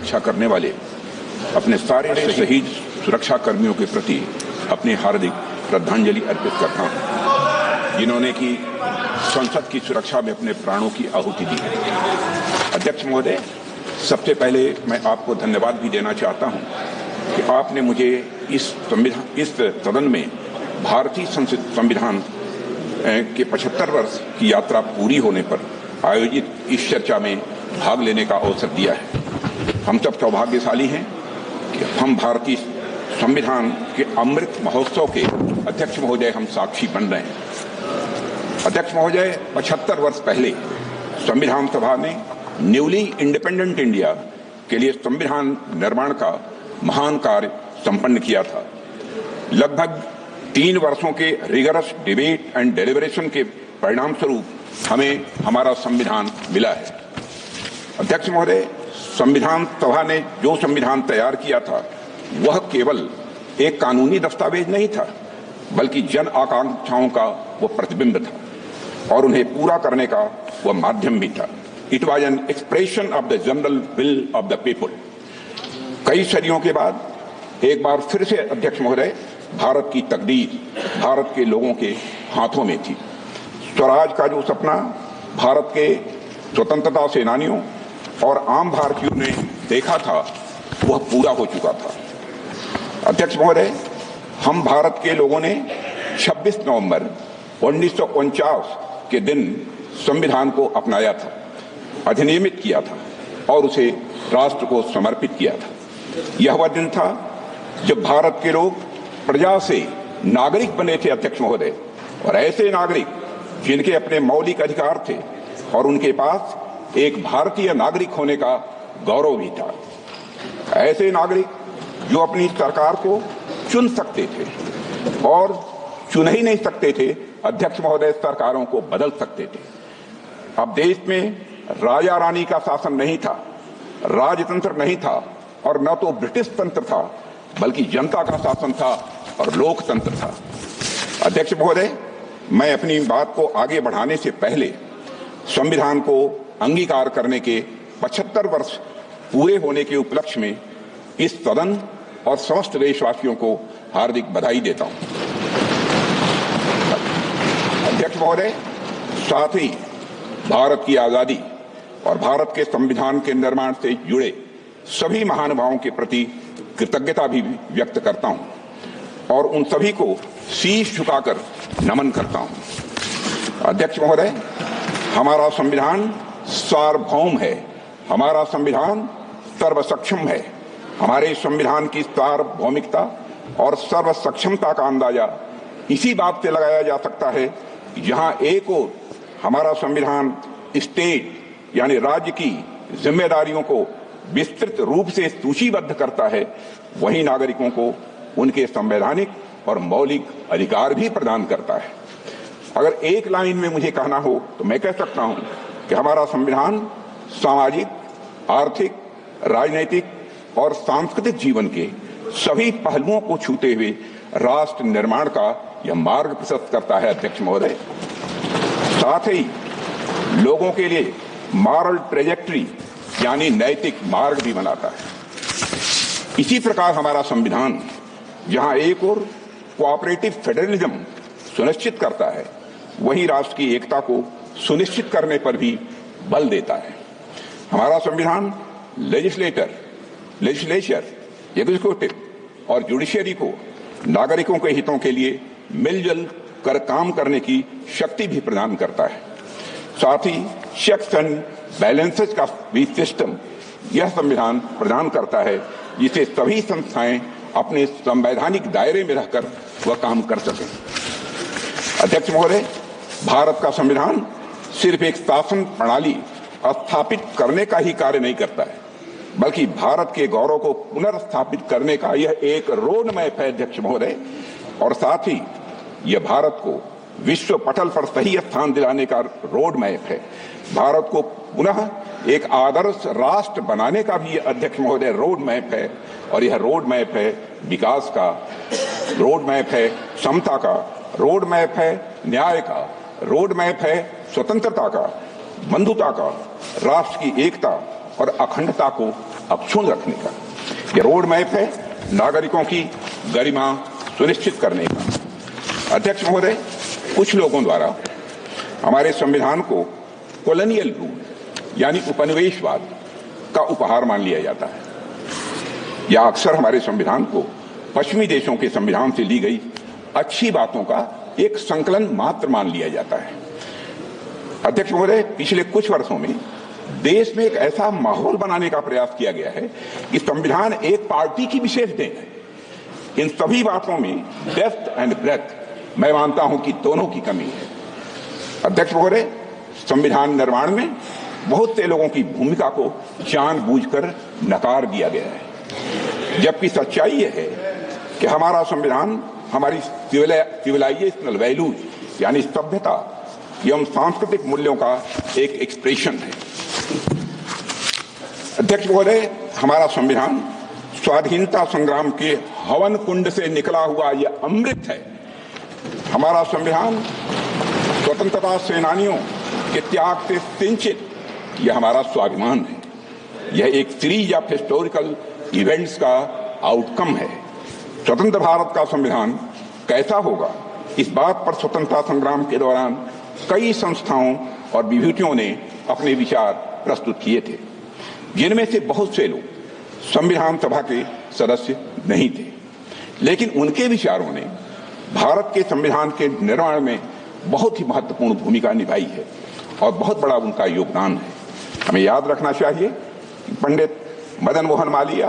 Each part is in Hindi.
रक्षा करने वाले अपने सारे शहीद सुरक्षा कर्मियों के प्रति अपनी हार्दिक श्रद्धांजलि अर्पित करता हूं, जिन्होंने की संसद की सुरक्षा में अपने प्राणों की आहुति दी है। अध्यक्ष महोदय, सबसे पहले मैं आपको धन्यवाद भी देना चाहता हूं कि आपने मुझे इस सदन में भारतीय संविधान के 75 वर्ष की यात्रा पूरी होने पर आयोजित इस चर्चा में भाग लेने का अवसर दिया है। हम सब सौभाग्यशाली हैं कि हम भारतीय संविधान के अमृत महोत्सव के अध्यक्ष महोदय हम साक्षी बन रहे हैं। अध्यक्ष महोदय, 75 वर्ष पहले संविधान सभा ने न्यूली इंडिपेंडेंट इंडिया के लिए संविधान निर्माण का महान कार्य संपन्न किया था। लगभग 3 वर्षों के रिगरस डिबेट एंड डेलिब्रेशन के परिणाम स्वरूप हमें हमारा संविधान मिला है। अध्यक्ष महोदय, संविधान सभा ने जो संविधान तैयार किया था वह केवल एक कानूनी दस्तावेज नहीं था, बल्कि जन आकांक्षाओं का वह प्रतिबिंब था और उन्हें पूरा करने का वह माध्यम भी था। It was an expression of the general will of the people. कई सदियों के बाद एक बार फिर से अध्यक्ष महोदय, भारत की तकदीर भारत के लोगों के हाथों में थी। स्वराज का जो सपना भारत के स्वतंत्रता सेनानियों और आम भारतीयों ने देखा था वह पूरा हो चुका था। अध्यक्ष महोदय, हम भारत के लोगों ने 26 नवंबर 1949 के दिन संविधान को अपनाया था, अधिनियमित किया था और उसे राष्ट्र को समर्पित किया था। यह वह दिन था जब भारत के लोग प्रजा से नागरिक बने थे अध्यक्ष महोदय, और ऐसे नागरिक जिनके अपने मौलिक अधिकार थे और उनके पास एक भारतीय नागरिक होने का गौरव भी था। ऐसे नागरिक जो अपनी सरकार को चुन सकते थे और चुन ही नहीं सकते थे अध्यक्ष महोदय, सरकारों को बदल सकते थे। अब देश में राजा रानी का शासन नहीं था, राजतंत्र नहीं था और न तो ब्रिटिश तंत्र था, बल्कि जनता का शासन था और लोकतंत्र था। अध्यक्ष महोदय, मैं अपनी बात को आगे बढ़ाने से पहले संविधान को अंगीकार करने के 75 वर्ष पूरे होने के उपलक्ष्य में इस सदन और समस्त देशवासियों को हार्दिक बधाई देता हूं। अध्यक्ष महोदय, साथ ही भारत की आजादी और भारत के संविधान के निर्माण से जुड़े सभी महानुभावों के प्रति कृतज्ञता भी व्यक्त करता हूं और उन सभी को शीश झुकाकर नमन करता हूं। अध्यक्ष महोदय, हमारा संविधान सार्वभौम है, हमारा संविधान सर्वसक्षम है। हमारे संविधान की सार्वभौमिकता और सर्वसक्षमता का अंदाजा इसी बात से लगाया जा सकता है कि जहां एक ओर हमारा संविधान स्टेट यानी राज्य की जिम्मेदारियों को विस्तृत रूप से सूचीबद्ध करता है, वहीं नागरिकों को उनके संवैधानिक और मौलिक अधिकार भी प्रदान करता है। अगर एक लाइन में मुझे कहना हो तो मैं कह सकता हूं कि हमारा संविधान सामाजिक, आर्थिक, राजनीतिक और सांस्कृतिक जीवन के सभी पहलुओं को छूते हुए राष्ट्र निर्माण का यह मार्ग प्रशस्त करता है अध्यक्ष महोदय। साथ ही लोगों के लिए मॉरल ट्रेजेक्ट्री यानी नैतिक मार्ग भी बनाता है। इसी प्रकार हमारा संविधान जहां एक और कोऑपरेटिव फेडरलिज्म सुनिश्चित करता है, वहीं राष्ट्र की एकता को सुनिश्चित करने पर भी बल देता है। हमारा संविधान लेजिस्लेचर, एग्जीक्यूटिव और जुडिशरी को नागरिकों के हितों के लिए मिलजुल कर काम करने की शक्ति भी प्रदान करता है। साथ ही चेक्स एंड बैलेंसेस का भी सिस्टम यह संविधान प्रदान करता है, जिसे सभी संस्थाएं अपने संवैधानिक दायरे में रहकर वह काम कर सकें। अध्यक्ष महोदय, भारत का संविधान सिर्फ एक शासन प्रणाली स्थापित करने का ही कार्य नहीं करता है, बल्कि भारत के गौरव को पुनर्स्थापित करने का यह एक रोड मैप है अध्यक्ष महोदय, और साथ ही यह भारत को विश्व पटल पर सही स्थान दिलाने का रोड मैप है। भारत को पुनः एक आदर्श राष्ट्र बनाने का भी अध्यक्ष महोदय रोड मैप है, और यह रोड मैप है विकास का, रोड मैप है समता का, रोड मैप है न्याय का, रोड मैप है स्वतंत्रता का, बंधुता का, राष्ट्र की एकता और अखंडता को अक्षुण्ण रखने का। यह रोड मैप है नागरिकों की गरिमा सुनिश्चित करने का। अध्यक्ष महोदय, कुछ लोगों द्वारा हमारे संविधान को कॉलोनियल रूल यानी उपनिवेशवाद का उपहार मान लिया जाता है, या अक्सर हमारे संविधान को पश्चिमी देशों के संविधान से ली गई अच्छी बातों का एक संकलन मात्र मान लिया जाता है। अध्यक्ष महोदय, पिछले कुछ वर्षों में देश में एक ऐसा माहौल बनाने का प्रयास किया गया है कि संविधान एक पार्टी की विशेष देन है। इन सभी बातों में डेप्थ एंड ब्रेथ मैं मानता हूं कि दोनों की कमी है। अध्यक्ष महोदय, संविधान निर्माण में बहुत से लोगों की भूमिका को जानबूझकर नकार दिया गया है, जबकि सच्चाई यह है कि हमारा संविधान हमारी सिविलाइजेशनल वैल्यूज यानी सभ्यता एवं सांस्कृतिक मूल्यों का एक एक्सप्रेशन है। अध्यक्ष महोदय, हमारा संविधान स्वाधीनता संग्राम के हवन कुंड से निकला हुआ यह अमृत है। हमारा संविधान स्वतंत्रता सेनानियों के त्याग से सिंचित यह हमारा स्वाभिमान है। यह एक सीरीज ऑफ हिस्टोरिकल इवेंट्स का आउटकम है। स्वतंत्र भारत का संविधान कैसा होगा, इस बात पर स्वतंत्रता संग्राम के दौरान कई संस्थाओं और विभूतियों ने अपने विचार प्रस्तुत किए थे, जिनमें से बहुत से लोग संविधान सभा के सदस्य नहीं थे, लेकिन उनके विचारों ने भारत के संविधान के निर्माण में बहुत ही महत्वपूर्ण भूमिका निभाई है और बहुत बड़ा उनका योगदान है। हमें याद रखना चाहिए कि पंडित मदन मोहन मालवीय,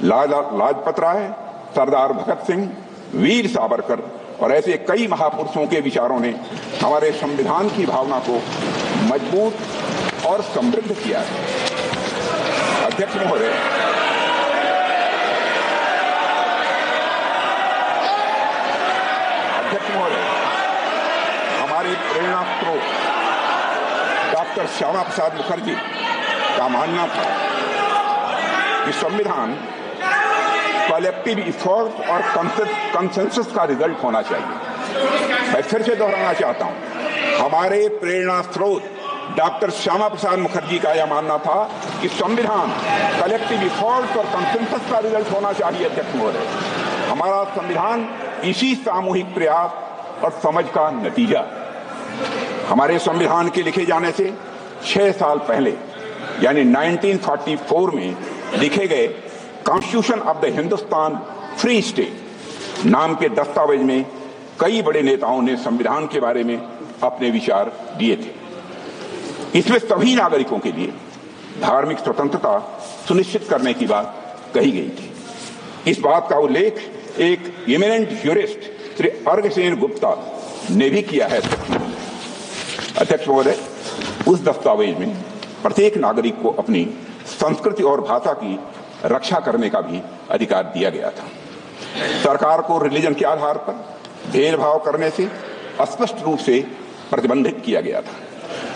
लाजपत राय, सरदार भगत सिंह, वीर सावरकर और ऐसे कई महापुरुषों के विचारों ने हमारे संविधान की भावना को मजबूत और समृद्ध किया है। अध्यक्ष महोदय, हमारी प्रेरणा स्रोत डॉक्टर श्यामा प्रसाद मुखर्जी का मानना था कि संविधान कलेक्टिव इफोर्ट और कंसेंसस का रिजल्ट होना चाहिए। मैं फिर से दोहराना चाहता हूं, हमारे प्रेरणा स्रोत डॉक्टर श्यामा प्रसाद मुखर्जी का यह मानना था कि संविधान कलेक्टिव इफोर्ट और कंसेंसस का रिजल्ट होना चाहिए। अध्यक्ष महोदय, हमारा संविधान इसी सामूहिक प्रयास और समझ का नतीजा। हमारे संविधान के लिखे जाने से 6 साल पहले यानी 1944 में लिखे गए constitution of the Hindustan free state नाम के दस्तावेज में कई बड़े नेताओं ने संविधान के बारे में अपने विचार दिए थे। इसमें सभी नागरिकों के लिए धार्मिक स्वतंत्रता सुनिश्चित करने की बात कही गई थी। इस बात का उल्लेख एक इमिनेंट ज्यूरिस्ट श्री अर्घसेन गुप्ता ने भी किया है। अध्यक्ष महोदय, उस दस्तावेज में प्रत्येक नागरिक को अपनी संस्कृति और भाषा की रक्षा करने का भी अधिकार दिया गया था। सरकार को रिलीजन के आधार पर भेदभाव करने से स्पष्ट रूप से प्रतिबंधित किया गया था।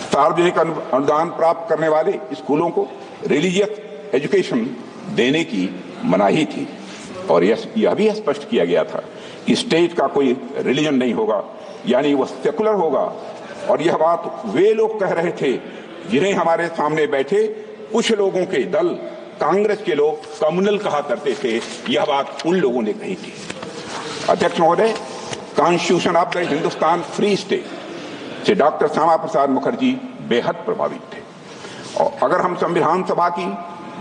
सार्वजनिक अनुदान प्राप्त करने वाले स्कूलों को रिलीजियस एजुकेशन देने की मनाही थी और यह भी स्पष्ट किया गया था कि स्टेट का कोई रिलीजन नहीं होगा, यानी वह सेकुलर होगा। और यह बात वे लोग कह रहे थे जिन्हें हमारे सामने बैठे कुछ लोगों के दल कांग्रेस के लोग कम्युनल कहा करते थे। यह बात उन लोगों ने कही थी। अध्यक्ष महोदय, constitution of the Hindustan free state से डॉक्टर श्यामा प्रसाद मुखर्जी बेहद प्रभावित थे। और अगर हम संविधान सभा की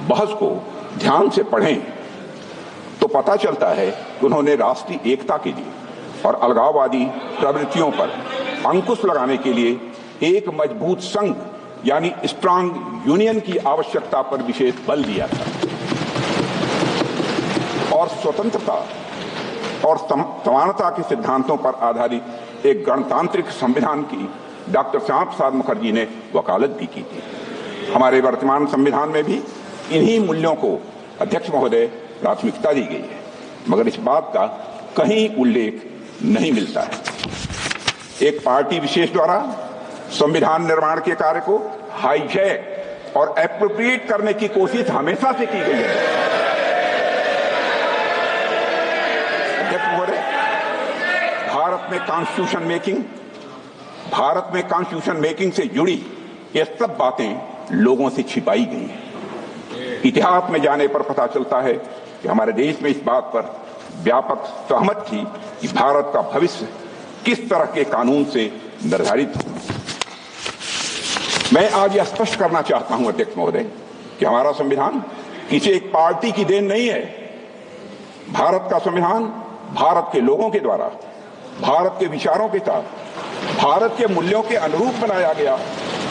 बहस को ध्यान से पढ़ें तो पता चलता है कि उन्होंने राष्ट्रीय एकता के लिए और अलगाववादी प्रवृत्तियों पर अंकुश लगाने के लिए एक मजबूत संघ यानी स्ट्रांग यूनियन की आवश्यकता पर विशेष बल दिया था और स्वतंत्रता और समानता के सिद्धांतों पर आधारित एक गणतांत्रिक संविधान की डॉक्टर श्यामा प्रसाद मुखर्जी ने वकालत भी की थी। हमारे वर्तमान संविधान में भी इन्हीं मूल्यों को अध्यक्ष महोदय प्राथमिकता दी गई है, मगर इस बात का कहीं उल्लेख नहीं मिलता है। एक पार्टी विशेष द्वारा संविधान निर्माण के कार्य को हाईजैक और एप्रोप्रिएट करने की कोशिश हमेशा से की गई है। अध्यक्ष महोदय, भारत में कॉन्स्टिट्यूशन मेकिंग से जुड़ी ये सब बातें लोगों से छिपाई गई हैं। इतिहास में जाने पर पता चलता है कि हमारे देश में इस बात पर व्यापक सहमत थी कि भारत का भविष्य किस तरह के कानून से निर्धारित हो। मैं आज यह स्पष्ट करना चाहता हूं अध्यक्ष महोदय कि हमारा संविधान किसी एक पार्टी की देन नहीं है। भारत का संविधान भारत के लोगों के द्वारा भारत के विचारों के साथ भारत के मूल्यों के अनुरूप बनाया गया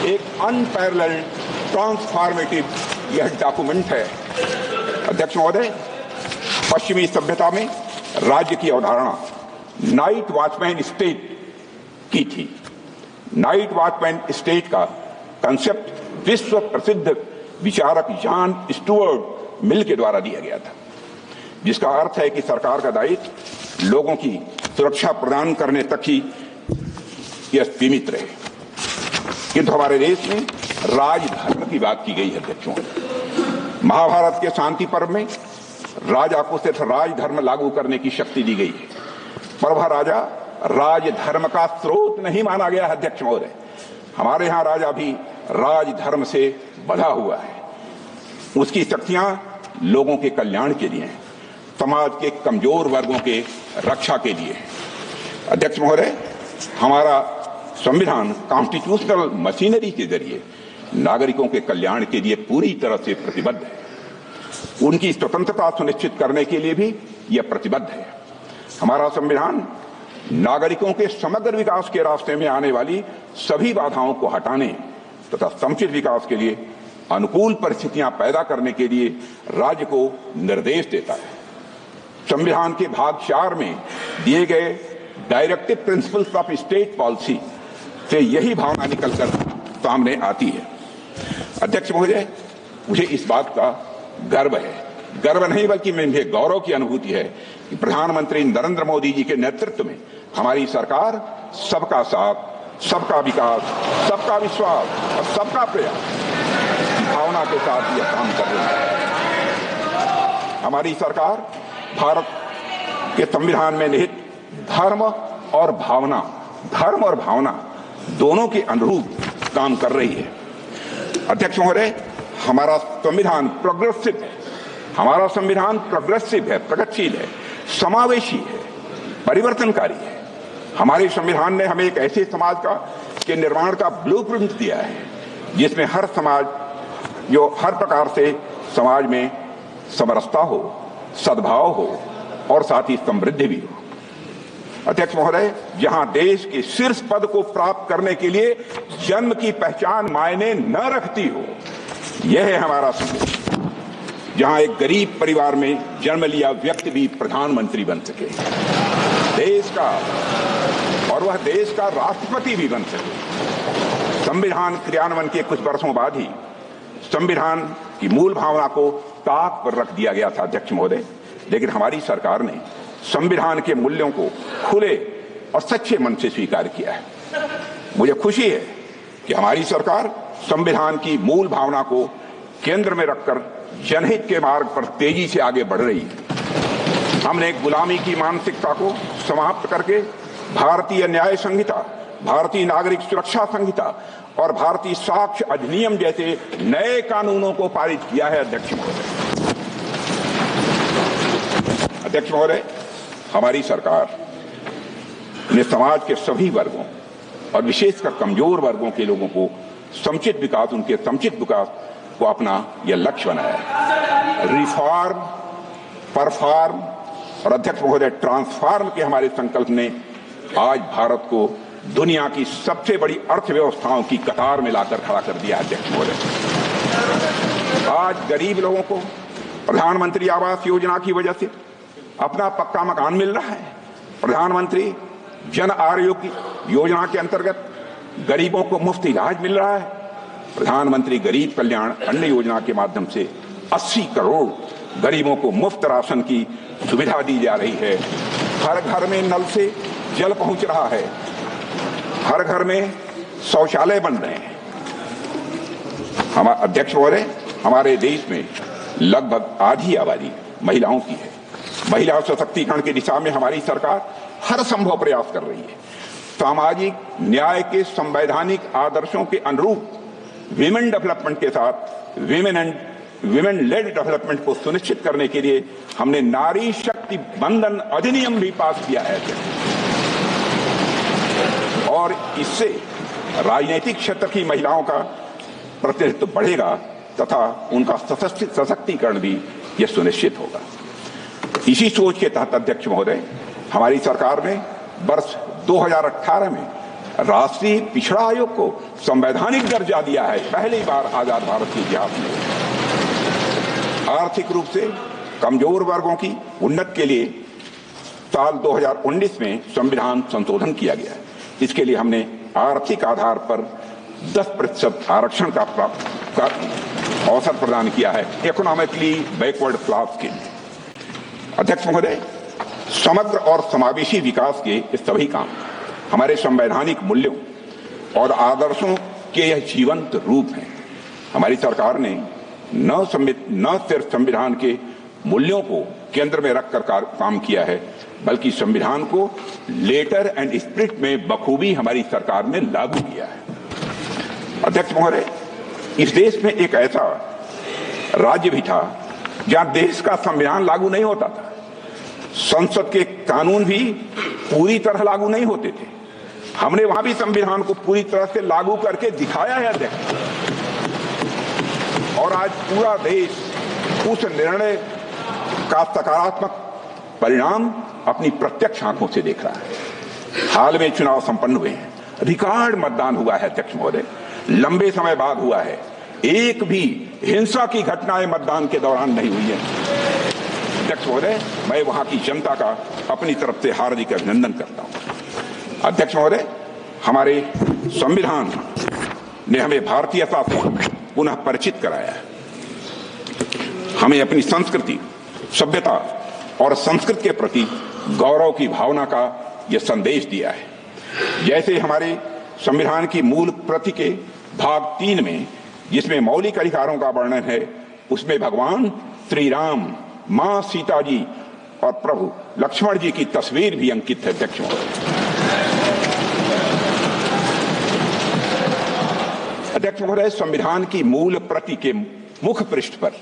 एक अनपैरेलल्ड ट्रांसफॉर्मेटिव यह डॉक्यूमेंट है। अध्यक्ष महोदय, पश्चिमी सभ्यता में राज्य की अवधारणा नाइट वॉचमैन स्टेट की थी। नाइट वॉचमैन स्टेट का कंसेप्ट विश्व प्रसिद्ध विचारक जॉन स्टुअर्ट मिल के द्वारा दिया गया था, जिसका अर्थ है कि सरकार का दायित्व लोगों की सुरक्षा प्रदान करने तक ही यह सीमित रहे। किंतु हमारे देश में राजधर्म की बात की गई है। अध्यक्षों, महाभारत के शांति पर्व में राजा को सिर्फ राजधर्म लागू करने की शक्ति दी गई है, पर वह राजा राजधर्म का स्रोत नहीं माना गया है। अध्यक्ष महोदय, हमारे यहाँ राजा भी राजधर्म से बंधा हुआ है। उसकी शक्तियां लोगों के कल्याण के लिए, समाज के कमजोर वर्गों के रक्षा के लिए। अध्यक्ष महोदय, हमारा संविधान कॉन्स्टिट्यूशनल मशीनरी के जरिए नागरिकों के कल्याण के लिए पूरी तरह से प्रतिबद्ध है। उनकी स्वतंत्रता सुनिश्चित करने के लिए भी यह प्रतिबद्ध है। हमारा संविधान नागरिकों के समग्र विकास के रास्ते में आने वाली सभी बाधाओं को हटाने तथा समुचित विकास के लिए अनुकूल परिस्थितियां पैदा करने के लिए राज्य को निर्देश देता है। संविधान के भाग 4 में दिए गए directive principles of state policy से यही भावना निकलकर सामने आती है। अध्यक्ष महोदय, मुझे इस बात का गर्व है, गर्व नहीं बल्कि मुझे गौरव की अनुभूति है कि प्रधानमंत्री नरेंद्र मोदी जी के नेतृत्व में हमारी सरकार सबका साथ, सबका विकास, सबका विश्वास और सबका प्रयास की भावना के साथ यह काम कर रही है। हमारी सरकार भारत के संविधान में निहित धर्म और भावना दोनों के अनुरूप काम कर रही है। अध्यक्ष महोदय, हमारा संविधान प्रोग्रेसिव है। हमारा संविधान प्रोग्रेसिव है, प्रगतिशील है, समावेशी है, परिवर्तनकारी है। हमारे संविधान ने हमें एक ऐसे समाज के निर्माण का ब्लूप्रिंट दिया है जिसमें हर समाज जो हर प्रकार से समाज में समरसता हो, सद्भाव हो और साथ ही समृद्धि भी हो। अध्यक्ष महोदय, जहां देश के शीर्ष पद को प्राप्त करने के लिए जन्म की पहचान मायने न रखती हो, यह है हमारा संविधान। जहां एक गरीब परिवार में जन्म लिया व्यक्ति भी प्रधानमंत्री बन सके, देश का और वह देश का राष्ट्रपति भी बन सके। संविधान क्रियान्वयन के कुछ वर्षों बाद ही संविधान की मूल भावना को ताक पर रख दिया गया था। अध्यक्ष महोदय, लेकिन हमारी सरकार ने संविधान के मूल्यों को खुले और सच्चे मन से स्वीकार किया है। मुझे खुशी है कि हमारी सरकार संविधान की मूल भावना को केंद्र में रखकर जनहित के मार्ग पर तेजी से आगे बढ़ रही है। हमने एक गुलामी की मानसिकता को समाप्त करके भारतीय न्याय संहिता, भारतीय नागरिक सुरक्षा संहिता और भारतीय साक्ष्य अधिनियम जैसे नए कानूनों को पारित किया है। अध्यक्ष महोदय, हमारी सरकार ने समाज के सभी वर्गों और विशेषकर कमजोर वर्गों के लोगों को समुचित विकास, उनके समुचित विकास को अपना यह लक्ष्य बनाया है। रिफॉर्म, परफॉर्म और अध्यक्ष महोदय ट्रांसफॉर्म के हमारे संकल्प ने आज भारत को दुनिया की सबसे बड़ी अर्थव्यवस्थाओं की कतार में लाकर खड़ा कर दिया। अध्यक्ष महोदय, आज गरीब लोगों को प्रधानमंत्री आवास योजना की वजह से अपना पक्का मकान मिल रहा है। प्रधानमंत्री जन आरोग्य योजना के अंतर्गत गरीबों को मुफ्त इलाज मिल रहा है। प्रधानमंत्री गरीब कल्याण अन्न योजना के माध्यम से 80 करोड़ गरीबों को मुफ्त राशन की सुविधा दी जा रही है। हर घर में नल से जल पहुंच रहा है। हर घर में शौचालय बन रहे हैं। हमारे अध्यक्ष महोदय, हमारे देश में लगभग आधी आबादी महिलाओं की है। महिला सशक्तिकरण की दिशा में हमारी सरकार हर संभव प्रयास कर रही है। सामाजिक न्याय के संवैधानिक आदर्शों के अनुरूप विमेन डेवलपमेंट के साथ women and women lead development को सुनिश्चित करने के लिए हमने नारी शक्ति बंधन अधिनियम भी पास किया है और इससे राजनीतिक क्षेत्र की महिलाओं का प्रतिनिधित्व बढ़ेगा तथा उनका सशक्तिकरण भी यह सुनिश्चित होगा। इसी सोच के तहत अध्यक्ष महोदय, हमारी सरकार ने वर्ष 2018 में राष्ट्रीय पिछड़ा आयोग को संवैधानिक दर्जा दिया है, पहली बार आजाद भारत के इतिहास में। आर्थिक रूप से कमजोर वर्गों की उन्नति के लिए साल 2019 में संविधान संशोधन किया गया है। इसके लिए हमने आर्थिक आधार पर 10% आरक्षण का अवसर प्रदान किया है, इकोनॉमिकली बैकवर्ड क्लास के लिए। अध्यक्ष महोदय, समग्र और समावेशी विकास के ये सभी काम हमारे संवैधानिक मूल्यों और आदर्शों के यह जीवंत रूप हैं। हमारी सरकार ने न सिर्फ संविधान के मूल्यों को केंद्र में रखकर काम किया है, बल्कि संविधान को लेटर एंड स्पिरिट में बखूबी हमारी सरकार ने लागू किया है। अध्यक्ष महोदय, इस देश में एक ऐसा राज्य भी था जहां देश का संविधान लागू नहीं होता था, संसद के कानून भी पूरी तरह लागू नहीं होते थे। हमने वहां भी संविधान को पूरी तरह से लागू करके दिखाया है अध्यक्ष, और आज पूरा देश उस निर्णय का सकारात्मक परिणाम अपनी प्रत्यक्ष आंखों से देख रहा है। हाल में चुनाव संपन्न हुए हैं, रिकॉर्ड मतदान हुआ है अध्यक्ष महोदय, लंबे समय बाद हुआ है। एक भी हिंसा की घटनाएं मतदान के दौरान नहीं हुई है। अध्यक्ष महोदय, मैं वहां की जनता का अपनी तरफ से हार्दिक अभिनंदन करता हूं। अध्यक्ष महोदय, हमारे संविधान ने हमें भारतीयता से पुनः परिचित कराया है। हमें अपनी संस्कृति, सभ्यता और संस्कृति के प्रति गौरव की भावना का यह संदेश दिया है। जैसे हमारे संविधान की मूल प्रति के भाग 3 में, जिसमें मौलिक अधिकारों का वर्णन है, उसमें भगवान श्री राम, मां सीता जी और प्रभु लक्ष्मण जी की तस्वीर भी अंकित है। अध्यक्ष महोदय, संविधान की मूल प्रति के मुख पृष्ठ पर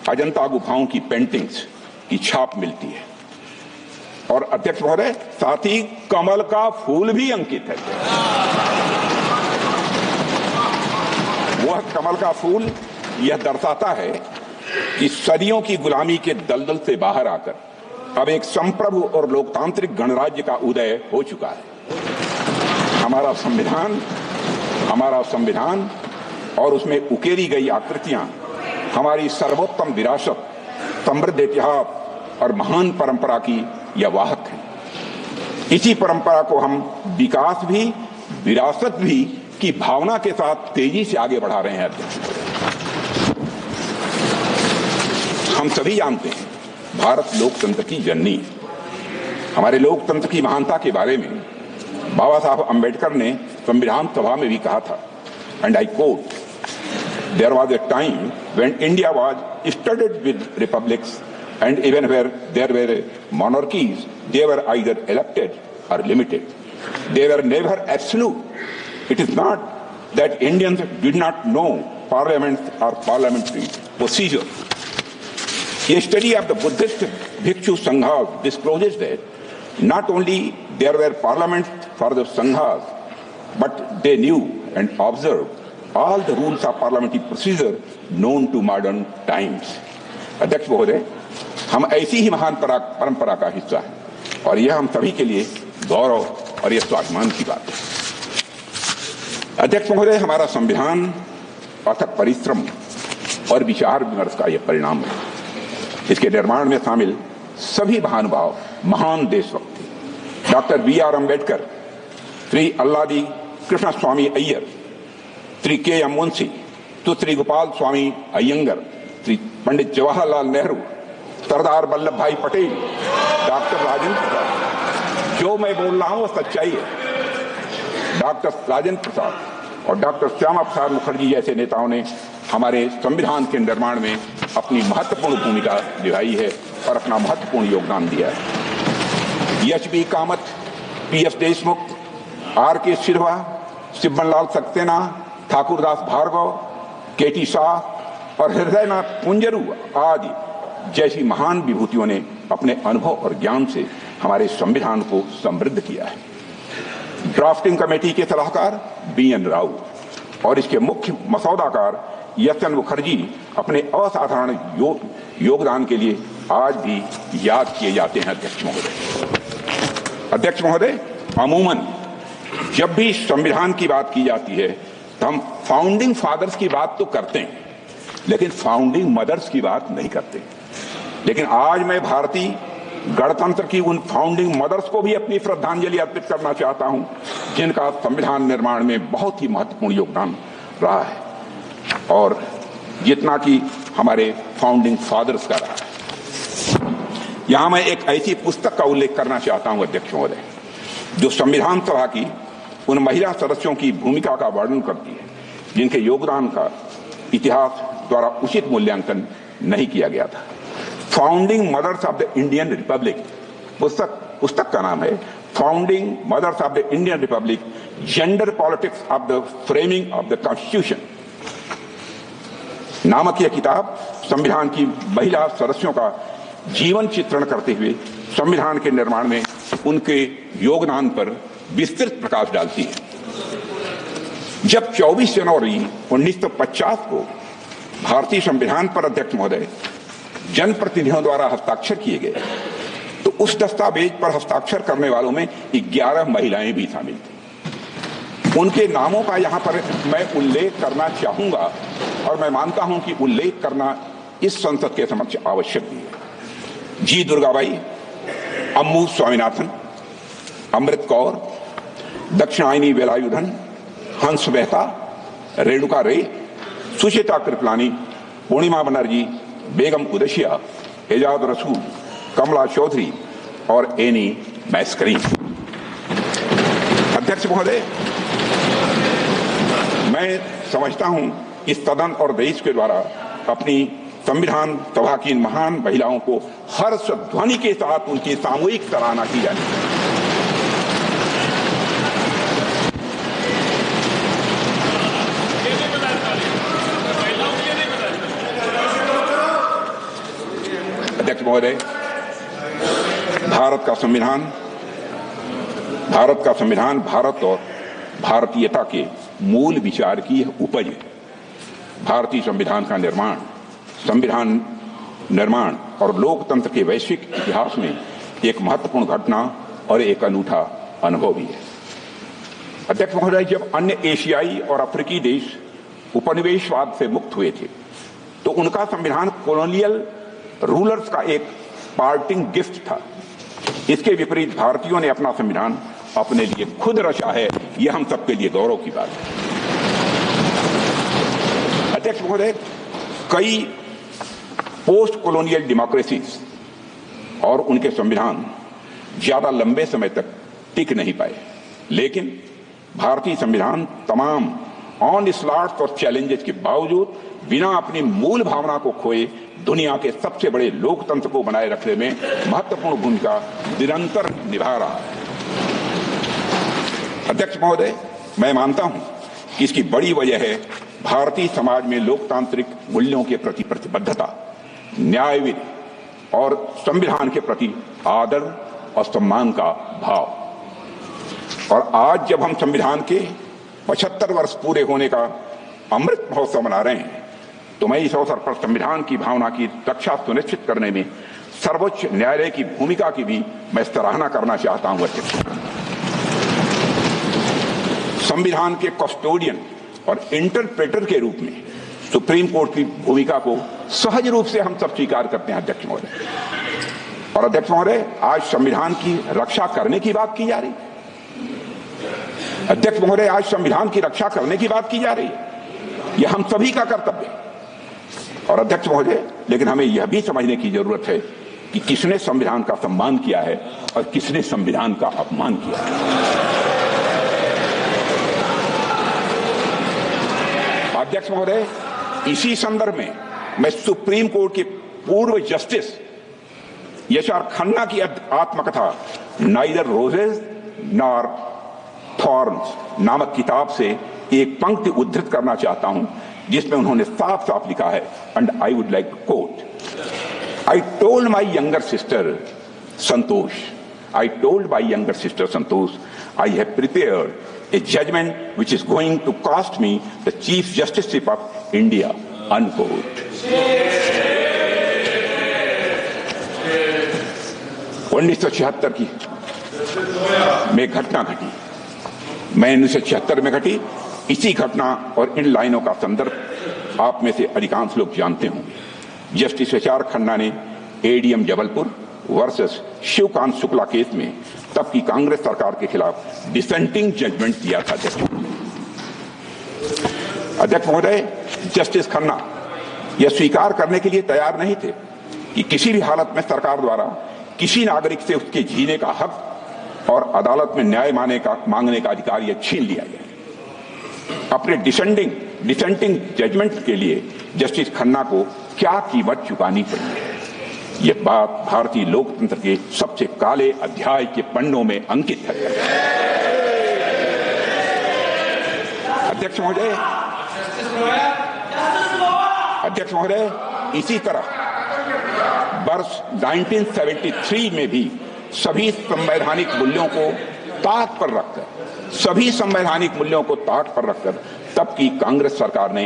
अजंता गुफाओं की पेंटिंग्स की छाप मिलती है, और अध्यक्ष महोदय, साथ ही कमल का फूल भी अंकित है। वह कमल का फूल यह दर्शाता है कि सदियों की गुलामी के दलदल से बाहर आकर अब एक संप्रभु और लोकतांत्रिक गणराज्य का उदय हो चुका है। हमारा संविधान और उसमें उकेरी गई आकृतियां हमारी सर्वोत्तम विरासत, समृद्ध इतिहास और महान परंपरा की यह वाहक है। इसी परंपरा को हम विकास भी, विरासत भी की भावना के साथ तेजी से आगे बढ़ा रहे हैं। हम सभी जानते हैं, भारत लोकतंत्र की जननी है। हमारे लोकतंत्र की महानता के बारे में बाबा साहब अम्बेडकर ने संविधान सभा में भी कहा था, and I quote, there was a time when India was studded with republics and even where there were monarchies, they were either elected or limited. They were never absolute. It is not that Indians did not know parliament or parliamentary procedure. A study of the Buddhist Bhikshu Sanghas discloses that not only there were parliaments for the Sanghas, but they knew and observed all the rules of parliamentary procedure known to modern times. अध्यक्ष महोदय, हम ऐसी ही महान परंपरा का हिस्सा है, और यह हम सभी के लिए गौरव और यह स्वाभिमान की बात है। अध्यक्ष महोदय, हमारा संविधान अथक परिश्रम और विचार विमर्श का यह परिणाम है। इसके निर्माण में शामिल सभी महानुभाव महान देशभक्त थे। डॉक्टर BR अम्बेडकर, श्री अल्लादी कृष्ण स्वामी अय्यर, श्री KM मुंशी, श्री गोपाल स्वामी अयंगर, श्री पंडित जवाहरलाल नेहरू, सरदार वल्लभ भाई पटेल, डॉक्टर राजेंद्र प्रसाद। जो मैं बोल रहा हूं वो सच्चाई है। डॉक्टर राजेंद्र प्रसाद और डॉक्टर श्यामा प्रसाद मुखर्जी जैसे नेताओं ने हमारे संविधान के निर्माण में अपनी महत्वपूर्ण भूमिका निभाई है और अपना महत्वपूर्ण योगदान दिया है। HB Kamat, PS Deshmukh, RK सिरवा, शिवबन लाल सक्सेना, ठाकुरदास भार्गव, KT शाह, और हृदयनाथ कुंजरू आदि जैसी महान विभूतियों ने अपने अनुभव और ज्ञान से हमारे संविधान को समृद्ध किया है। ड्राफ्टिंग कमेटी के सलाहकार BN राव और इसके मुख्य मसौदाकार YSN मुखर्जी अपने असाधारण योगदान के लिए आज भी याद किए जाते हैं। अध्यक्ष महोदय, अमूमन जब भी संविधान की बात की जाती है तो हम फाउंडिंग फादर्स की बात तो करते हैं, लेकिन फाउंडिंग मदर्स की बात नहीं करते। लेकिन आज मैं भारतीय गणतंत्र की उन फाउंडिंग मदर्स को भी अपनी श्रद्धांजलि अर्पित करना चाहता हूं, जिनका संविधान निर्माण में बहुत ही महत्वपूर्ण योगदान रहा है, और जितना कि हमारे फाउंडिंग फादर्स का रहा है। यहां मैं एक ऐसी पुस्तक का उल्लेख करना चाहता हूं अध्यक्ष महोदय, जो संविधान सभा की उन महिला सदस्यों की भूमिका का वर्णन करती है जिनके योगदान का इतिहास द्वारा उचित मूल्यांकन नहीं किया गया था। Founding mothers of the Indian republic पुस्तक का नाम है founding mothers of the Indian republic, gender politics of the framing of the constitution नामक यह किताब संविधान की महिला सदस्यों का जीवन चित्रण करते हुए संविधान के निर्माण में उनके योगदान पर विस्तृत प्रकाश डालती है। जब 24 जनवरी 1950 को भारतीय संविधान पर अध्यक्ष महोदय जनप्रतिनिधियों द्वारा हस्ताक्षर किए गए, तो उस दस्तावेज पर हस्ताक्षर करने वालों में 11 महिलाएं भी शामिल थी। उनके नामों का यहां पर मैं उल्लेख करना चाहूंगा, और मैं मानता हूं कि उल्लेख करना इस संसद के समक्ष आवश्यक भी है। जी दुर्गाबाई, अम्मू स्वामीनाथन, अमृत कौर, दक्षिणायनी वेलायुधन, हंस मेहता, रेणुका रे, सुचिता कृपलानी, पूर्णिमा बनर्जी, बेगम कुरैशिया, एजाज रसूल, कमला चौधरी और एनी मैस्करीन। अध्यक्ष महोदय, मैं समझता हूं इस सदन और देश के द्वारा अपनी संविधान सभा की महान महिलाओं को हर्ष ध्वनि के साथ उनकी सामूहिक सराहना की जानी चाहिए। अध्यक्ष महोदय, भारत का संविधान भारत और भारतीयता के मूल विचार की उपज है। भारतीय संविधान का संविधान निर्माण और लोकतंत्र के वैश्विक इतिहास में एक महत्वपूर्ण घटना और एक अनूठा अनुभव भी है। अध्यक्ष महोदय, जब अन्य एशियाई और अफ्रीकी देश उपनिवेशवाद से मुक्त हुए थे, तो उनका संविधान कॉलोनियल रूलर्स का एक पार्टिंग गिफ्ट था। इसके विपरीत भारतीयों ने अपना संविधान अपने लिए खुद रचा है। यह हम सबके लिए गौरव की बात है। अध्यक्ष महोदय, कई पोस्ट कॉलोनियल डेमोक्रेसीज और उनके संविधान ज्यादा लंबे समय तक टिक नहीं पाए, लेकिन भारतीय संविधान तमाम ऑनस्लॉट्स और चैलेंजेस के बावजूद बिना अपनी मूल भावना को खोए दुनिया के सबसे बड़े लोकतंत्र को बनाए रखने में महत्वपूर्ण भूमिका निरंतर निभा रहा है। अध्यक्ष महोदय, मैं मानता हूं कि इसकी बड़ी वजह है भारतीय समाज में लोकतांत्रिक मूल्यों के प्रति प्रतिबद्धता, न्यायविधि और संविधान के प्रति आदर और सम्मान का भाव। और आज जब हम संविधान के 75 वर्ष पूरे होने का अमृत महोत्सव मना रहे हैं, तो मैं इस अवसर पर संविधान की भावना की रक्षा सुनिश्चित करने में सर्वोच्च न्यायालय की भूमिका की भी मैं सराहना करना चाहता हूं। अध्यक्ष, संविधान के कस्टोडियन और इंटरप्रेटर के रूप में सुप्रीम कोर्ट की भूमिका को सहज रूप से हम सब स्वीकार करते हैं। अध्यक्ष महोदय, और अध्यक्ष महोदय, आज संविधान की रक्षा करने की बात की जा रही है। अध्यक्ष महोदय, आज संविधान की रक्षा करने की बात की जा रही है। यह हम सभी का कर्तव्य है। और अध्यक्ष महोदय, लेकिन हमें यह भी समझने की जरूरत है कि किसने संविधान का सम्मान किया है और किसने संविधान का अपमान किया है। अध्यक्ष महोदय, इसी संदर्भ में मैं सुप्रीम कोर्ट के पूर्व जस्टिस यशआर खन्ना की आत्मकथा नाइदर रोजेस नॉर थॉर्न्स नामक किताब से एक पंक्ति उद्धृत करना चाहता हूं, जिसमें उन्होंने साफ साफ लिखा है, and I would like to quote, I told my younger sister Santosh, I told my younger sister Santosh, I have prepared a judgment which is going to cost me the Chief Justiceship of India, unquote. 1976 की में घटना घटी, मैं 1976 में घटी। इसी घटना और इन लाइनों का संदर्भ आप में से अधिकांश लोग जानते होंगे। Justice H R. खन्ना ने ADM Jabalpur versus Shivkant Shukla case में तब की कांग्रेस सरकार के खिलाफ डिसेंटिंग जजमेंट दिया था। अध्यक्ष महोदय, जस्टिस खन्ना यह स्वीकार करने के लिए तैयार नहीं थे कि किसी भी हालत में सरकार द्वारा किसी नागरिक से उसके जीने का हक और अदालत में न्याय मांगने का अधिकार यह छीन लिया गया। अपने डिसेंटिंग जजमेंट के लिए जस्टिस खन्ना को क्या कीमत चुकानी पड़ी, यह बात भारतीय लोकतंत्र के सबसे काले अध्याय के पन्नों में अंकित है। अध्यक्ष महोदय, इसी तरह वर्ष 1973 में भी सभी संवैधानिक मूल्यों को ताक पर रखकर तब की कांग्रेस सरकार ने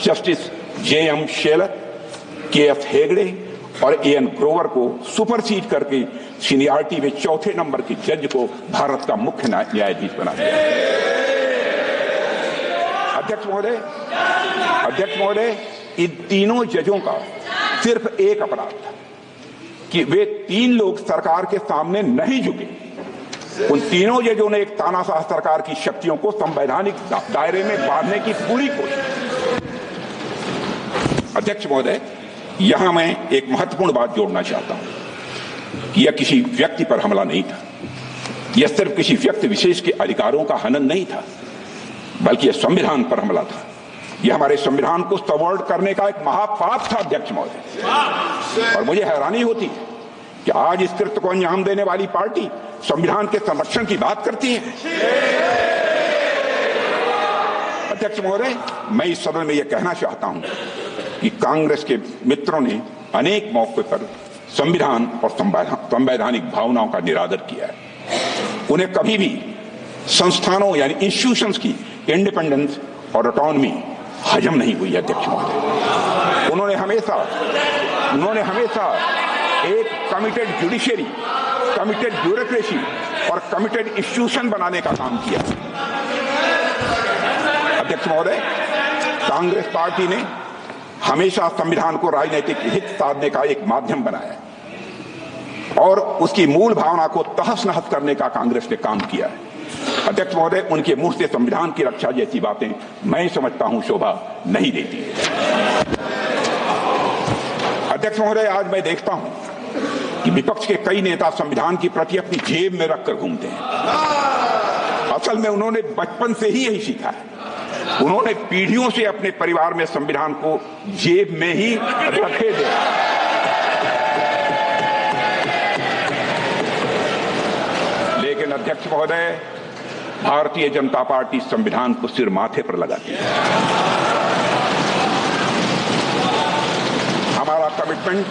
जस्टिस जे.एम. शेलर, के.एफ. हेगड़े और ए.एन. ग्रोवर को सुपरसीड करके सीनियरिटी में चौथे नंबर के जज को भारत का मुख्य न्यायाधीश बना दिया। अध्यक्ष महोदय, इन तीनों जजों का सिर्फ एक अपराध था कि वे तीन लोग सरकार के सामने नहीं झुके। उन तीनों जजों ने एक तानाशाह सरकार की शक्तियों को संवैधानिक दायरे में बांधने की पूरी कोशिश। अध्यक्ष महोदय, यहां मैं एक महत्वपूर्ण बात जोड़ना चाहता हूं कि यह किसी व्यक्ति पर हमला नहीं था, यह सिर्फ किसी व्यक्ति विशेष के अधिकारों का हनन नहीं था, बल्कि यह संविधान पर हमला था। यह हमारे संविधान को सबवर्ट करने का एक महापाप था। अध्यक्ष महोदय, और मुझे हैरानी होती है कि आज इस कृत्य को अंजाम देने वाली पार्टी संविधान के संरक्षण की बात करती है। अध्यक्ष महोदय, मैं इस सदन में यह कहना चाहता हूं कि कांग्रेस के मित्रों ने अनेक मौके पर संविधान और संवैधानिक भावनाओं का निरादर किया है। उन्हें कभी भी संस्थानों यानी इंस्टीट्यूशंस की इंडिपेंडेंस और ऑटोनॉमी हजम नहीं हुई। अध्यक्ष महोदय, उन्होंने हमेशा एक कमिटेड जुडिशरी, कमिटेड ब्यूरोक्रेसी और कमिटेड इंस्टीट्यूशन बनाने का काम किया। अध्यक्ष महोदय, कांग्रेस पार्टी ने हमेशा संविधान को राजनीतिक हित साधने का एक माध्यम बनाया और उसकी मूल भावना को तहस नहस करने का कांग्रेस ने काम किया है। अध्यक्ष महोदय, उनके मुंह से संविधान की रक्षा जैसी बातें मैं समझता हूं शोभा नहीं देती। अध्यक्ष महोदय, आज मैं देखता हूं कि विपक्ष के कई नेता संविधान की प्रति अपनी जेब में रखकर घूमते हैं। असल में उन्होंने बचपन से ही यही सीखा है। उन्होंने पीढ़ियों से अपने परिवार में संविधान को जेब में ही रखे थे। लेकिन अध्यक्ष महोदय, भारतीय जनता पार्टी संविधान को सिर माथे पर लगाती है। हमारा कमिटमेंट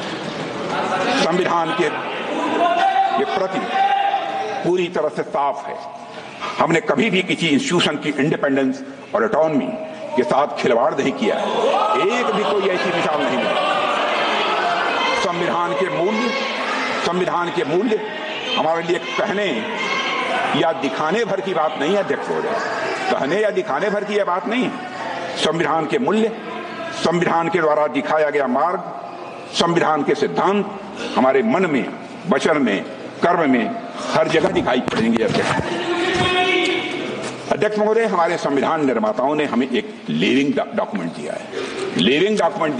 संविधान के प्रति पूरी तरह से साफ है। हमने कभी भी किसी इंस्टीट्यूशन की इंडिपेंडेंस और ऑटोनॉमी के साथ खिलवाड़ नहीं किया है। एक भी कोई ऐसी मिसाल नहीं मिली। संविधान के मूल्य हमारे लिए कहने या दिखाने भर की बात नहीं है। अध्यक्ष महोदय, कहने या दिखाने भर की यह बात नहीं है। संविधान के मूल्य, संविधान के द्वारा दिखाया गया मार्ग, संविधान के सिद्धांत हमारे मन में, वचन में, कर्म में हर जगह दिखाई पड़ेंगे। अध्यक्ष महोदय, हमारे संविधान निर्माताओं ने हमें एक लिविंग डॉक्यूमेंट दिया है।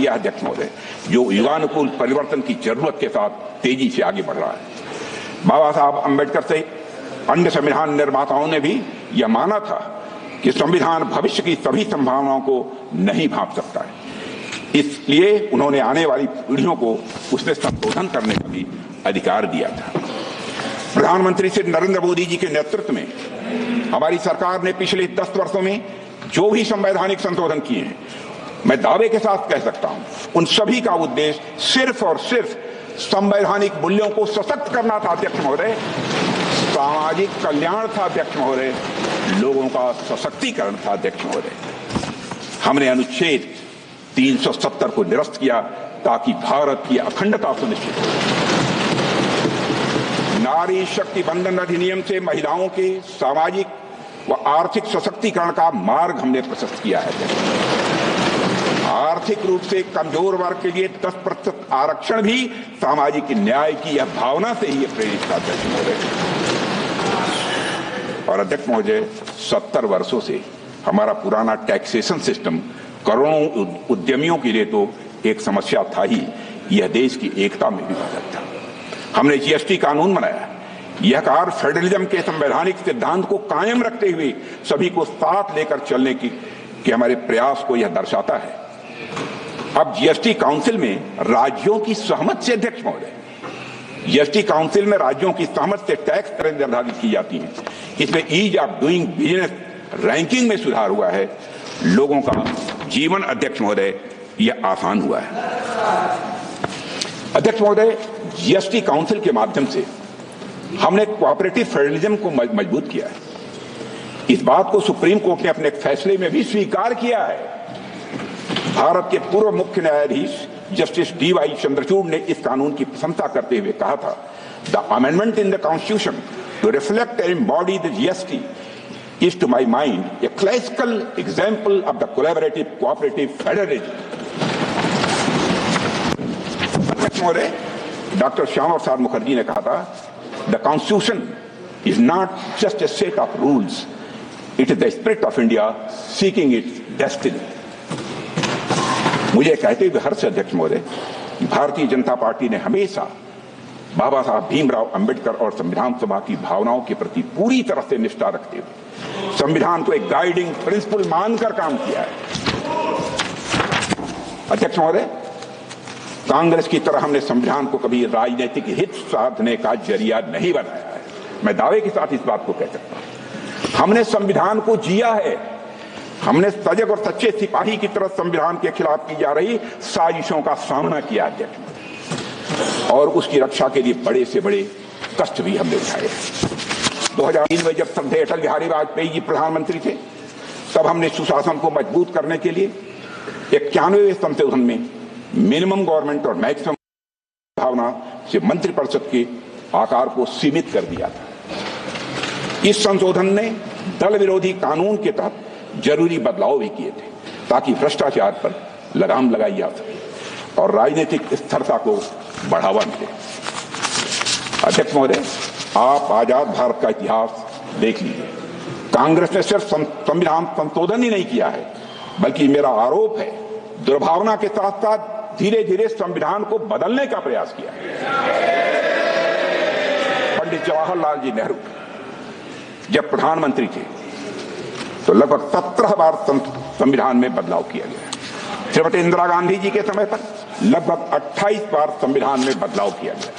अध्यक्ष महोदय, जो युगानुकूल परिवर्तन की जरूरत के साथ तेजी से आगे बढ़ रहा है। बाबा साहब अम्बेडकर से अन्य संविधान निर्माताओं ने भी यह माना था कि संविधान भविष्य की सभी संभावनाओं को नहीं भांप सकता है, इसलिए उन्होंने आने वाली पीढ़ियों को उसमें संशोधन करने का भी अधिकार दिया था। प्रधानमंत्री श्री नरेंद्र मोदी जी के नेतृत्व में हमारी सरकार ने पिछले 10 वर्षों में जो भी संवैधानिक संशोधन किए हैं, मैं दावे के साथ कह सकता हूं, उन सभी का उद्देश्य सिर्फ और सिर्फ संवैधानिक मूल्यों को सशक्त करना था अध्यक्ष महोदय, सामाजिक कल्याण था अध्यक्ष महोदय, लोगों का सशक्तिकरण था अध्यक्ष महोदय। हमने अनुच्छेद 370 को निरस्त किया ताकि भारत की अखंडता सुनिश्चित हो। नारी शक्ति बंधन अधिनियम से महिलाओं के सामाजिक व आर्थिक सशक्तिकरण का मार्ग हमने प्रशस्त किया है। आर्थिक रूप से कमजोर वर्ग के लिए 10% आरक्षण भी सामाजिक न्याय की यह भावना से ही प्रेरित था अध्यक्ष महोदय। और अध्यक्ष महोदय, 70 वर्षों से हमारा पुराना टैक्सेशन सिस्टम करोड़ों उद्यमियों के लिए तो एक समस्या था ही, यह देश की एकता में भी बाधक था। हमने जीएसटी कानून बनाया। यह कार्य फेडरलिज्म के संवैधानिक सिद्धांत को कायम रखते हुए सभी को साथ लेकर चलने की हमारे प्रयास को यह दर्शाता है। अब जीएसटी काउंसिल में राज्यों की सहमति से अध्यक्ष महोदय, जीएसटी काउंसिल में राज्यों की सहमति से टैक्स दरें निर्धारित की जाती हैं। इसमें ease of doing business ranking में सुधार हुआ है। लोगों का जीवन अध्यक्ष महोदय यह आसान हुआ है। अध्यक्ष महोदय, जीएसटी काउंसिल के माध्यम से हमने कोऑपरेटिव फेडरलिज्म को मजबूत किया है। इस बात को सुप्रीम कोर्ट ने अपने एक फैसले में भी स्वीकार किया है। भारत के पूर्व मुख्य न्यायाधीश जस्टिस डीवाई चंद्रचूड़ ने इस कानून की प्रशंसा करते हुए कहा था, the amendment in the constitution to reflect and embody the GST is to my mind a classical example of the collaborative cooperative federalism. Doctor Shyama Prasad Mukherjee ने कहा था, the constitution is not just a set of rules, it is the spirit of India seeking its destiny. मुझे कहते हुए हर्ष अध्यक्ष महोदय, भारतीय जनता पार्टी ने हमेशा बाबा साहब भीमराव अंबेडकर और संविधान सभा की भावनाओं के प्रति पूरी तरह से निष्ठा रखते हुए संविधान को एक गाइडिंग प्रिंसिपल मानकर काम किया है। अध्यक्ष महोदय, कांग्रेस की तरह हमने संविधान को कभी राजनीतिक हित साधने का जरिया नहीं बनाया है। मैं दावे के साथ इस बात को कह सकता हूं, हमने संविधान को जिया है। हमने सजग और सच्चे सिपाही की तरह संविधान के खिलाफ की जा रही साजिशों का सामना किया अध्यक्ष, और उसकी रक्षा के लिए बड़े से बड़े कष्ट भी हमने उठाए। 2003 में जब श्रद्धेय अटल बिहारी वाजपेयी जी प्रधानमंत्री थे, तब हमने सुशासन को मजबूत करने के लिए 91वें संशोधन में मिनिमम गवर्नमेंट और मैक्सिमम भावना से मंत्रिपरिषद के आकार को सीमित कर दिया था। इस संशोधन ने दल विरोधी कानून के तहत जरूरी बदलाव भी किए थे ताकि भ्रष्टाचार पर लगाम लगाई जा सके और राजनीतिक स्थिरता को बढ़ावा मिले। अध्यक्ष महोदय, आप आजाद भारत का इतिहास देख लीजिए। कांग्रेस ने सिर्फ संविधान संशोधन ही नहीं किया है, बल्कि मेरा आरोप है दुर्भावना के साथ साथ धीरे धीरे संविधान को बदलने का प्रयास किया। पंडित जवाहरलाल जी नेहरू जब प्रधानमंत्री थे तो लगभग 17 बार संविधान में बदलाव किया गया। श्रीमती इंदिरा गांधी जी के समय पर लगभग 28 बार संविधान में बदलाव किया गया।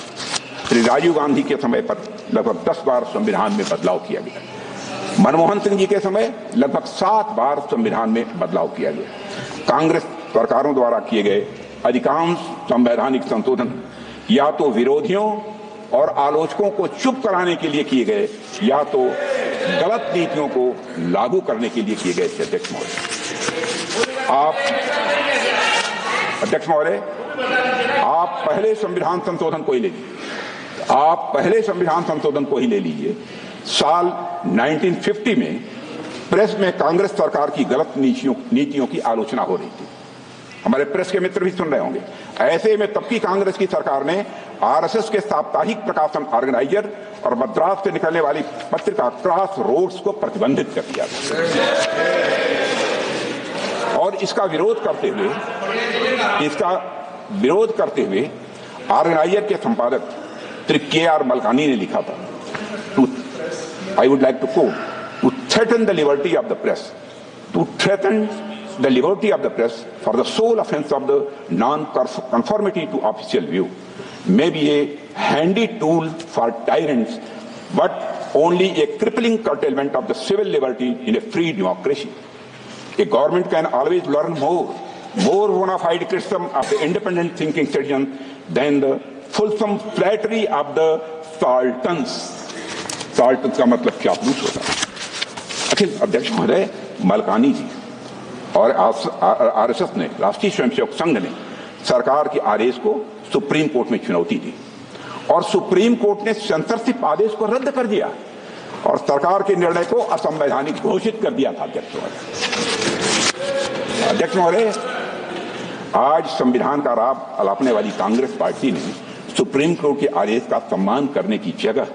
श्री राजीव गांधी के समय पर लगभग 10 बार संविधान में बदलाव किया गया। मनमोहन सिंह जी के समय लगभग 7 बार संविधान में बदलाव किया गया। कांग्रेस सरकारों द्वारा किए गए अधिकांश संवैधानिक संशोधन या तो विरोधियों और आलोचकों को चुप कराने के लिए किए गए या तो गलत नीतियों को लागू करने के लिए किए गए थे। अध्यक्ष महोदय, आप पहले संविधान संशोधन को ही ले लीजिए। आप पहले संविधान संशोधन को ही ले लीजिए। साल 1950 में प्रेस में कांग्रेस सरकार की गलत नीतियों की आलोचना हो रही थी। हमारे प्रेस के मित्र भी सुन रहे होंगे। ऐसे में तब की कांग्रेस की सरकार ने आरएसएस के साप्ताहिक प्रकाशन ऑर्गेनाइजर और मद्रास से निकलने वाली पत्रिका क्रॉस रोड्स को प्रतिबंधित कर दिया था। और इसका विरोध करते हुए ऑर्गेनाइजर के संपादक श्री के.आर. मलकानी ने लिखा था, I would like to quote, to threaten the liberty of the press, to threaten the liberty of the press for the sole offense of the non-conformity to official view may be a handy tool for tyrants, but only a crippling curtailment of the civil liberty in a free democracy. A government can always learn more more bona fide criticism of the independent thinking citizen than the fulsome flattery of the sultans. Sultans का मतलब चापलूस होता है। अखिल अध्यक्ष महोदय, मलकानी जी और आरएसएस ने, राष्ट्रीय स्वयंसेवक संघ ने सरकार के आदेश को सुप्रीम कोर्ट में चुनौती दी और सुप्रीम कोर्ट ने सेंसरशिप आदेश को रद्द कर दिया और सरकार के निर्णय को असंवैधानिक घोषित कर दिया था। अध्यक्ष महोदय, आज संविधान का राग अलापने वाली कांग्रेस पार्टी ने सुप्रीम कोर्ट के आदेश का सम्मान करने की जगह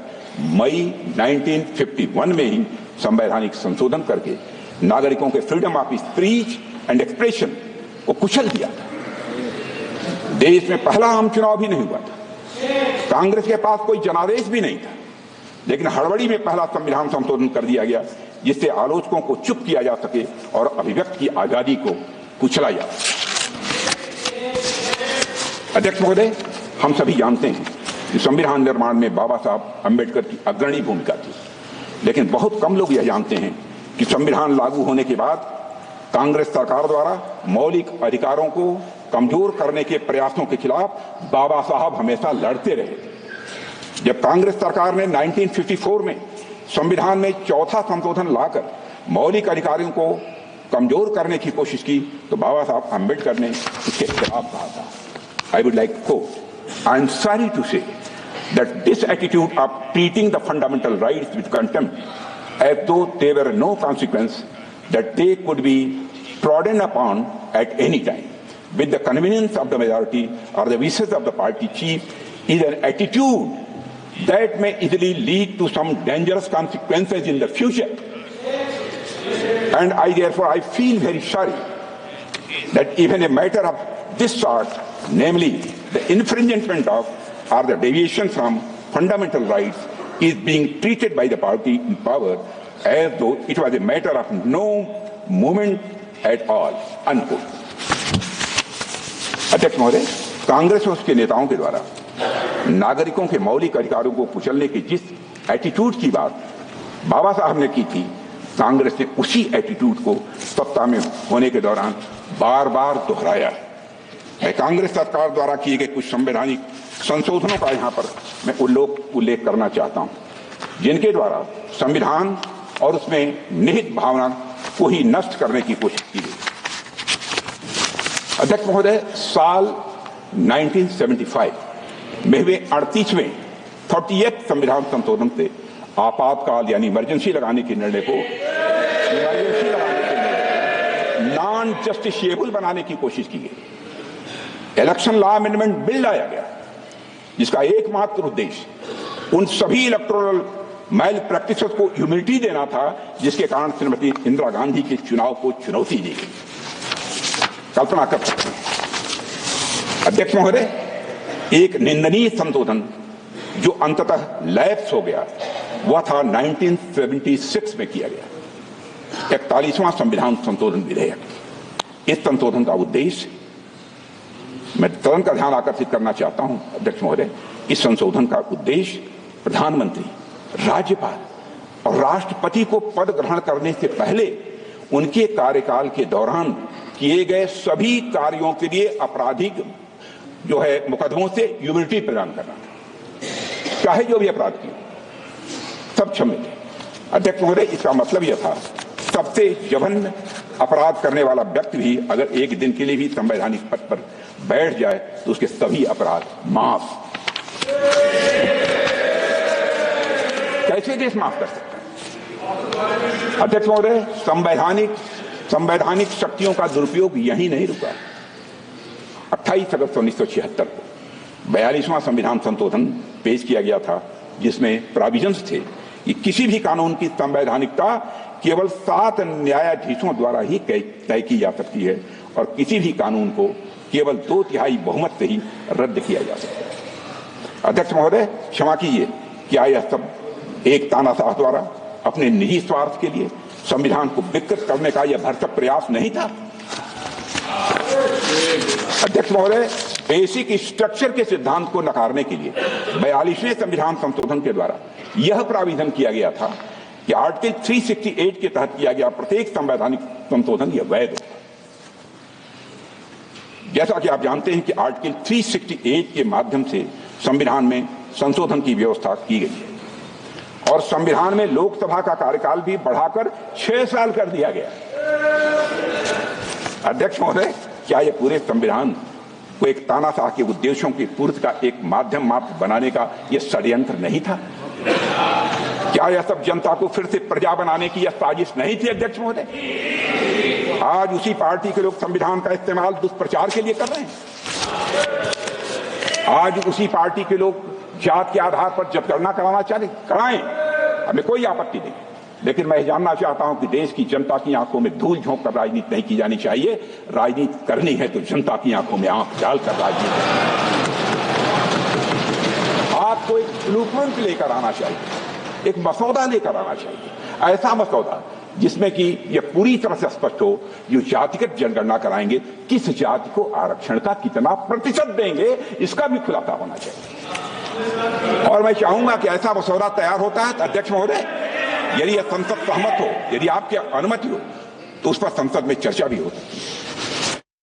मई 1951 में ही संवैधानिक संशोधन करके नागरिकों के freedom of speech and expression को कुचल दिया था। देश में पहला आम चुनाव भी नहीं हुआ था, कांग्रेस के पास कोई जनादेश भी नहीं था, लेकिन हड़बड़ी में पहला संविधान संशोधन कर दिया गया जिससे आलोचकों को चुप किया जा सके और अभिव्यक्ति की आजादी को कुचला जा सके। अध्यक्ष महोदय, हम सभी जानते हैं कि संविधान निर्माण में बाबा साहब अम्बेडकर की अग्रणी भूमिका थी, लेकिन बहुत कम लोग यह जानते हैं कि संविधान लागू होने के बाद कांग्रेस सरकार द्वारा मौलिक अधिकारों को कमजोर करने के प्रयासों के खिलाफ बाबा साहब हमेशा लड़ते रहे। जब कांग्रेस सरकार ने 1954 में संविधान में चौथा संशोधन लाकर मौलिक अधिकारों को कमजोर करने की कोशिश की तो बाबा साहब अम्बेडकर ने इसके खिलाफ कहा था। I would like to quote, I am sorry to say that this attitude of treating the fundamental rights with contempt as though there were no consequence that they could be trodden upon at any time with the convenience of the majority or the wishes of the party chief is an attitude that may easily lead to some dangerous consequences in the future. And I feel very sorry that even a matter of this sort, namely the infringement of or the deviation from fundamental rights, is being treated by the party in power as though it was a matter of no moment at all. Unquote. अध्यक्ष महोदय, कांग्रेस और उसके नेताओं के द्वारा नागरिकों के मौलिक अधिकारों को कुचलने की जिस एटीट्यूड की बात बाबा साहब ने की थी, कांग्रेस ने उसी एटीट्यूड को सत्ता में होने के दौरान बार बार दोहराया। मैं कांग्रेस सरकार द्वारा किए गए कुछ संवैधानिक संशोधनों का यहाँ पर मैं उल्लेख करना चाहता हूँ, जिनके द्वारा संविधान और उसमें निहित भावना को ही नष्ट करने की कोशिश की गई। अध्यक्ष महोदय, साल 1975 में हुए 38वें 40th संविधान संशोधन से आपातकाल यानी इमरजेंसी लगाने के निर्णय को नॉन जस्टिशिएबल बनाने की कोशिश की गई। इलेक्शन लॉ अमेंडमेंट बिल लाया गया जिसका एकमात्र उद्देश्य उन सभी इलेक्टोरल मैल प्रैक्टिसेस को ह्यूमिलिटी देना था जिसके कारण श्रीमती इंदिरा गांधी के चुनाव को चुनौती दी गई। कल्पना कर सकते हैं अध्यक्ष महोदय, एक निंदनीय संशोधन जो अंततः लैप्स हो गया वह था 1976 में किया गया 41वां संविधान संशोधन विधेयक। इस संशोधन का उद्देश्य, मैं तुरंत का ध्यान आकर्षित करना चाहता हूं अध्यक्ष महोदय, इस संशोधन का उद्देश्य प्रधानमंत्री, राज्यपाल और राष्ट्रपति को पद ग्रहण करने से पहले उनके कार्यकाल के दौरान किए गए सभी कार्यों के लिए आपराधिक जो है मुकदमों से इम्यूनिटी प्रदान करना था, चाहे जो भी अपराध किए सब क्षम्य थे। अध्यक्ष महोदय, इसका मतलब यह था सबसे जघन्य अपराध करने वाला व्यक्ति भी अगर एक दिन के लिए भी संवैधानिक पद पर बैठ जाए तो उसके सभी अपराध माफ। कैसे देश माफ कर सकता है? अध्यक्ष महोदय, संवैधानिक शक्तियों का दुरुपयोग यही नहीं रुका। 28 अगस्त 1976 को 42वां संविधान संशोधन पेश किया गया था जिसमें प्रोविजंस थे कि किसी भी कानून की संवैधानिकता केवल 7 न्यायाधीशों द्वारा ही तय की जा सकती है और किसी भी कानून को केवल 2/3 बहुमत से ही रद्द किया जा सकता है। अध्यक्ष महोदय, क्षमा कीजिए, क्या यह सब एक तानाशाह द्वारा अपने निजी स्वार्थ के लिए संविधान को विकृत करने का यह भरसक प्रयास नहीं था? अध्यक्ष महोदय, बेसिक स्ट्रक्चर के सिद्धांत को नकारने के लिए 42वें संविधान संशोधन के द्वारा यह प्राविधान किया गया था कि आर्टिकल 368 के तहत किया गया प्रत्येक संवैधानिक संशोधन यह वैध होगा। जैसा कि आप जानते हैं कि आर्टिकल 368 के माध्यम से संविधान में संशोधन की व्यवस्था की गई है और संविधान में लोकसभा का कार्यकाल भी बढ़ाकर 6 साल कर दिया गया। अध्यक्ष महोदय, क्या यह पूरे संविधान को एक तानाशाह के उद्देश्यों की पूर्ति का एक माध्यम मात्र बनाने का यह षड्यंत्र नहीं था? क्या यह सब जनता को फिर से प्रजा बनाने की यह साजिश नहीं थी? अध्यक्ष महोदय, आज उसी पार्टी के लोग संविधान का इस्तेमाल दुष्प्रचार के लिए कर रहे हैं। आज उसी पार्टी के लोग जात के आधार पर जनगणना कराना चाहते, कराएं, हमें कोई आपत्ति नहीं, लेकिन मैं जानना चाहता हूं कि देश की जनता की आंखों में धूल झोंक कर राजनीति नहीं की जानी चाहिए। राजनीति करनी है तो जनता की आंखों में आंख डालकर राजनीति आपको एक ब्लूप्रिंट लेकर आना चाहिए, एक मसौदा लेकर आना चाहिए, ऐसा मसौदा जिसमें कि यह पूरी तरह से स्पष्ट हो, जो जातिगत जनगणना कराएंगे किस जाति को आरक्षण का कितना प्रतिशत देंगे, इसका भी खुलासा होना चाहिए। और मैं चाहूंगा कि ऐसा मसौदा तैयार होता है तो अध्यक्ष महोदय, यदि यह संसद सहमत हो, यदि आपकी अनुमति हो, तो उस पर संसद में चर्चा भी हो सकती है।